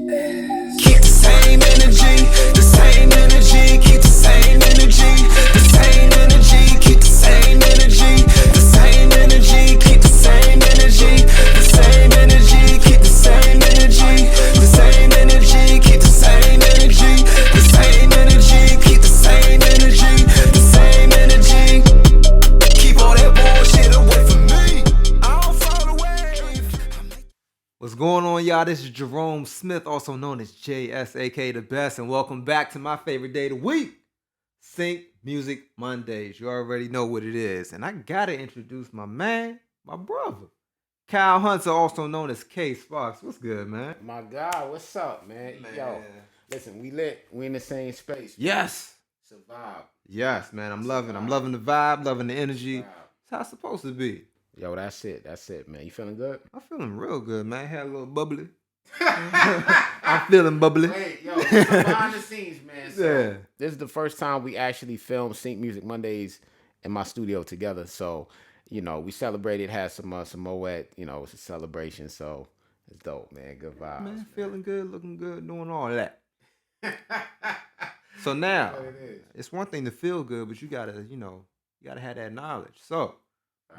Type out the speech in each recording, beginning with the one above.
Keep the same energy, the same energy, keep the same energy, the same energy, keep the same energy, the same energy, keep the same energy, the same energy, keep the same energy, the same energy, keep the same energy, the same energy, keep the same energy, the same energy. Keep all that bullshit away from me. I don't follow the wave. What's going on, y'all? This is Jerome Smith, also known as JS, aka The Best, and welcome back to my favorite day of the week, Sync Music Mondays. You already know what it is. And I gotta introduce my man, my brother, Kyle Hunter, also known as K Sparks. What's good, man? My God, what's up, man? Yo, listen, we lit. We in the same space. Yes. It's a vibe. Yes, man. I'm loving the vibe, loving the energy. It's how it's supposed to be. Yo, that's it, man. You feeling good? I'm feeling real good, man. Had a little bubbly. I'm feeling bubbly. Wait, yo, behind the scenes, man. So, Yeah. this is the first time we actually filmed Sync Music Mondays in my studio together. So, you know, we celebrated, had some Moet, you know, it's a celebration. So, it's dope, man. Good vibes. Man, feeling good, looking good, doing all that. So now, it's one thing to feel good, but you gotta have that knowledge. So,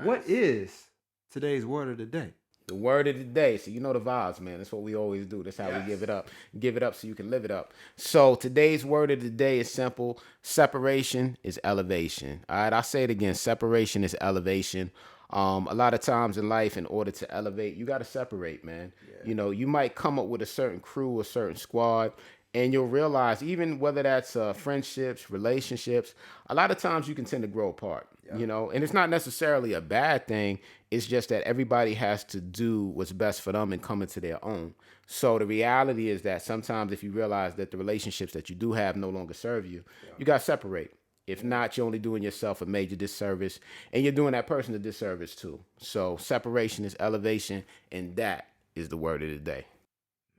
what is today's word of the day? The word of the day. So you know the vibes, man. That's what we always do. That's how we give it up. Give it up so you can live it up. So today's word of the day is simple. Separation is elevation. All right, I'll say it again. Separation is elevation. A lot of times in life, in order to elevate, you got to separate, man. Yeah. You know, you might come up with a certain crew, a certain squad, and you'll realize, even whether that's friendships, relationships, a lot of times you can tend to grow apart, you know, and it's not necessarily a bad thing. It's just that everybody has to do what's best for them and come into their own. So the reality is that sometimes if you realize that the relationships that you do have no longer serve you, you got to separate. If not, you're only doing yourself a major disservice, and you're doing that person a disservice too. So separation is elevation, and that is the word of the day.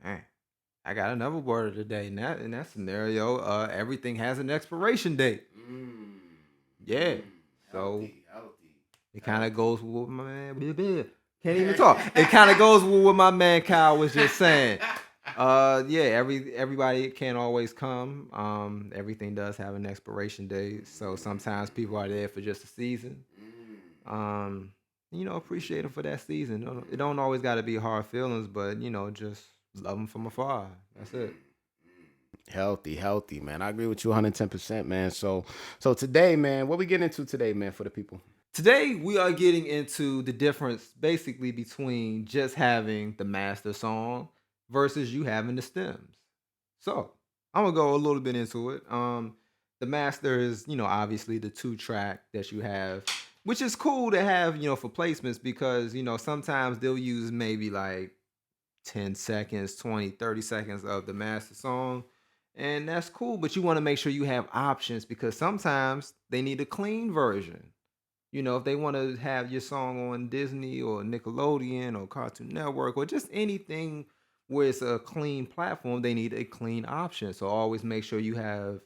Man, I got another word of the day. In that scenario, everything has an expiration date. Yeah. So it kind of goes with what my man can't even talk. It kind of goes with what my man Kyle was just saying. Everybody can't always come. Everything does have an expiration date. So sometimes people are there for just a season. Appreciate them for that season. It don't always got to be hard feelings, but just love them from afar. That's it. Healthy, man. I agree with you 110%, man. So today, man, what we getting into today, man, for the people? Today, we are getting into the difference basically between just having the master song versus you having the stems. So I'm going to go a little bit into it. The master is, obviously the 2-track that you have, which is cool to have, for placements because, sometimes they'll use maybe like 10 seconds, 20, 30 seconds of the master song. And that's cool, but you want to make sure you have options because sometimes they need a clean version. If they want to have your song on Disney or Nickelodeon or Cartoon Network or just anything where it's a clean platform, they need a clean option. So always make sure you have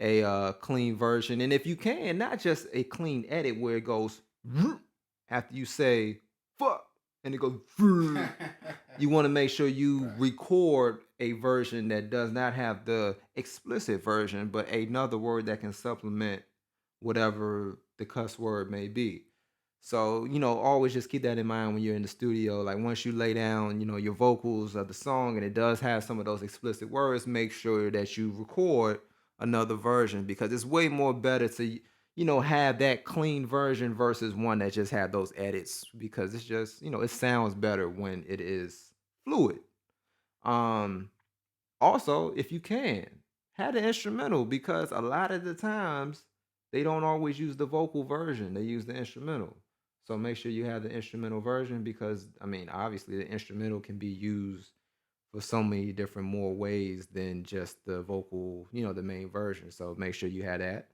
a clean version. And if you can, not just a clean edit where it goes after you say fuck and it goes you want to make sure you record a version that does not have the explicit version, but another word that can supplement whatever the cuss word may be. So, always just keep that in mind when you're in the studio. Like once you lay down, your vocals of the song and it does have some of those explicit words, make sure that you record another version because it's way more better to, have that clean version versus one that just had those edits because it's just, it sounds better when it is fluid. Also, if you can, have the instrumental because a lot of the times they don't always use the vocal version. They use the instrumental. So make sure you have the instrumental version because, obviously the instrumental can be used for so many different more ways than just the vocal, the main version. So make sure you have that.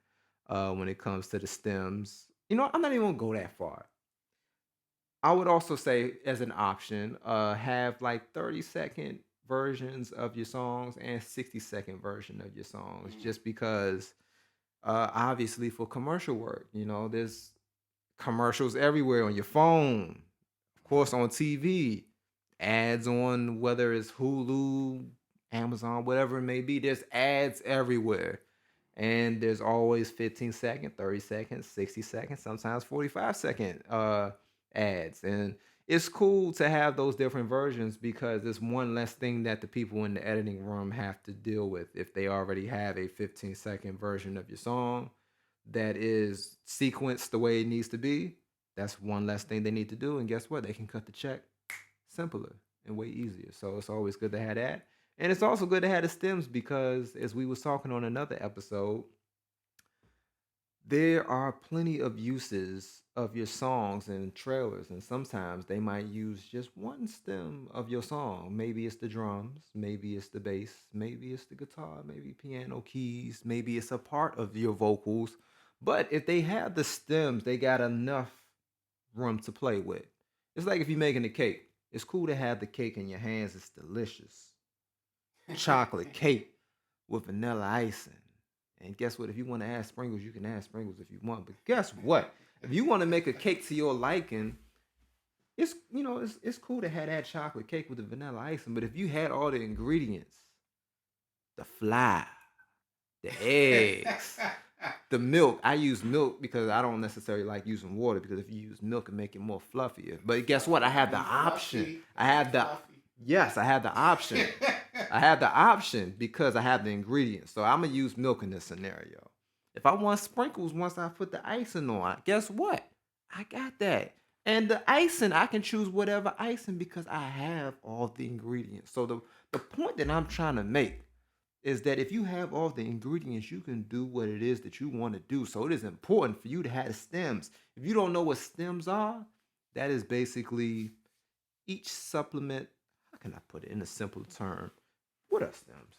When it comes to the stems, I'm not even gonna go that far. I would also say as an option, have like 30-second versions of your songs and 60-second version of your songs, just because obviously for commercial work, there's commercials everywhere on your phone, of course on TV, ads on whether it's Hulu, Amazon, whatever it may be. There's ads everywhere. And there's always 15-second, 30 seconds, 60 seconds, sometimes 45-second ads. And it's cool to have those different versions because it's one less thing that the people in the editing room have to deal with if they already have a 15-second version of your song that is sequenced the way it needs to be. That's one less thing they need to do. And guess what? They can cut the check simpler and way easier. So it's always good to have that. And it's also good to have the stems because as we was talking on another episode, there are plenty of uses of your songs and trailers, and sometimes they might use just one stem of your song. Maybe it's the drums, maybe it's the bass, maybe it's the guitar, maybe piano keys, maybe it's a part of your vocals. But if they have the stems, they got enough room to play with. It's like if you're making a cake. It's cool to have the cake in your hands. It's delicious. Chocolate cake with vanilla icing. And guess what? If you want to add sprinkles, you can add sprinkles if you want. But guess what? If you want to make a cake to your liking, it's cool to have that chocolate cake with the vanilla icing. But if you had all the ingredients, the flour, the eggs, the milk. I use milk because I don't necessarily like using water because if you use milk, it make it more fluffier. But guess what? I have the option. I have the yes, I have the option. I have the option because I have the ingredients. So I'm gonna use milk in this scenario. If I want sprinkles once I put the icing on, guess what? I got that. And the icing, I can choose whatever icing because I have all the ingredients. So the point that I'm trying to make is that if you have all the ingredients, you can do what it is that you want to do. So it is important for you to have stems. If you don't know what stems are, that is basically each supplement. How can I put it in a simple term? What are stems?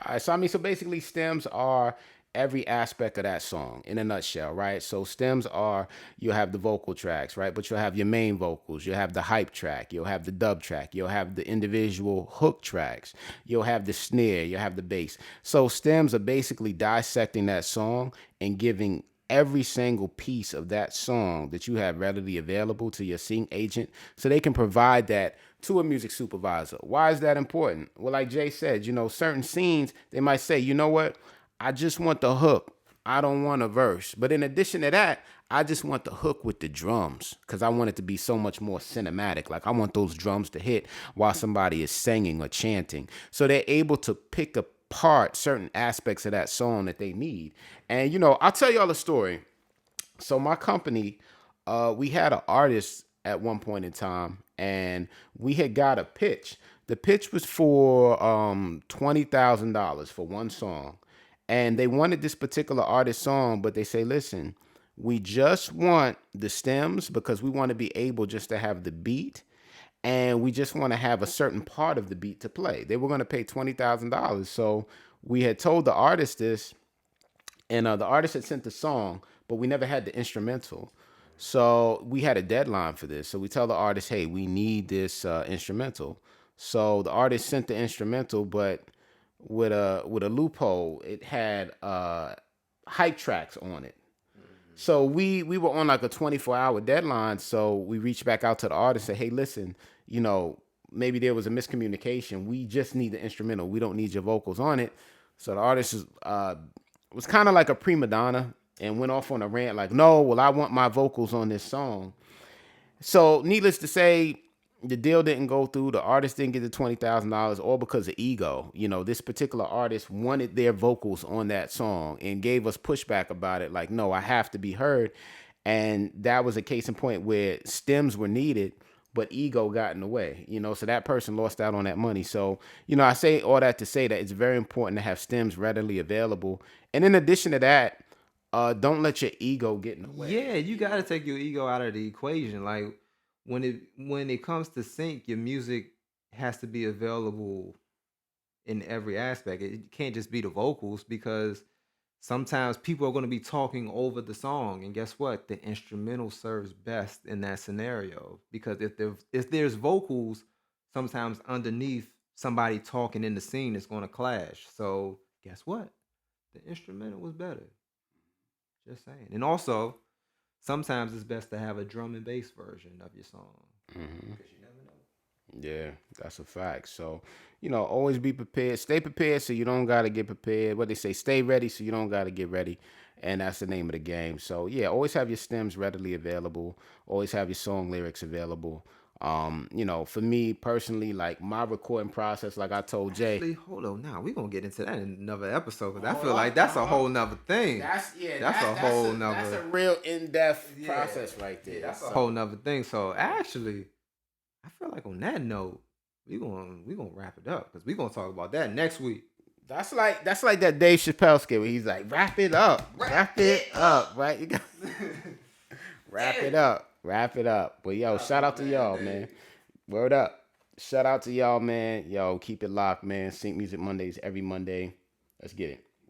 All right, so basically stems are every aspect of that song in a nutshell, right? So stems are, you have the vocal tracks, right? But you'll have your main vocals, you'll have the hype track, you'll have the dub track, you'll have the individual hook tracks, you'll have the snare, you'll have the bass. So stems are basically dissecting that song and giving every single piece of that song that you have readily available to your sync agent so they can provide that to a music supervisor. Why is that important? Well, like Jay said, certain scenes, they might say, you know what? I just want the hook. I don't want a verse. But in addition to that, I just want the hook with the drums because I want it to be so much more cinematic. Like I want those drums to hit while somebody is singing or chanting. So they're able to pick apart certain aspects of that song that they need. And, I'll tell y'all a story. So my company, we had an artist at one point in time and we had got a pitch. The pitch was for $20,000 for one song. And they wanted this particular artist song, but they say, listen, we just want the stems because we want to be able just to have the beat. And we just want to have a certain part of the beat to play. They were going to pay $20,000. So we had told the artist this, and the artist had sent the song, but we never had the instrumental. So we had a deadline for this. So we tell the artist, hey, we need this instrumental. So the artist sent the instrumental, but with a loophole. It had hype tracks on it. So we were on like a 24-hour deadline. So we reached back out to the artist and said, hey, listen, maybe there was a miscommunication. We just need the instrumental. We don't need your vocals on it. So the artist was kind of like a prima donna and went off on a rant like, no, well, I want my vocals on this song. So needless to say, the deal didn't go through. The artist didn't get the $20,000, all because of ego. This particular artist wanted their vocals on that song and gave us pushback about it. Like, no, I have to be heard. And that was a case in point where stems were needed, but ego got in the way. So that person lost out on that money. So, I say all that to say that it's very important to have stems readily available. And in addition to that, don't let your ego get in the way. Yeah, you got to take your ego out of the equation. Like when it comes to sync, your music has to be available in every aspect. It can't just be the vocals because sometimes people are going to be talking over the song, and guess what? The instrumental serves best in that scenario because if there's vocals, sometimes underneath somebody talking in the scene, it's going to clash. So guess what? The instrumental was better. Just saying. And also, sometimes it's best to have a drum and bass version of your song because you never know. Yeah, that's a fact. So, always be prepared. Stay prepared so you don't got to get prepared. What they say, stay ready so you don't got to get ready. And that's the name of the game. So, yeah, always have your stems readily available. Always have your song lyrics available. For me personally, like my recording process, like I told Jay. Actually, hold on. Now we're gonna get into that in another episode because I feel like that's a whole nother thing. That's a whole nother. That's a real in-depth process right there. That's a whole nother thing. So actually, I feel like on that note, we gonna wrap it up because we're gonna talk about that next week. That's like that Dave Chappelle skit where he's like, wrap it up, right? You got wrap it up. But yo, shout out to y'all, man. Word up. Shout out to y'all, man. Yo, keep it locked, man. Sync Music Mondays every Monday. Let's get it.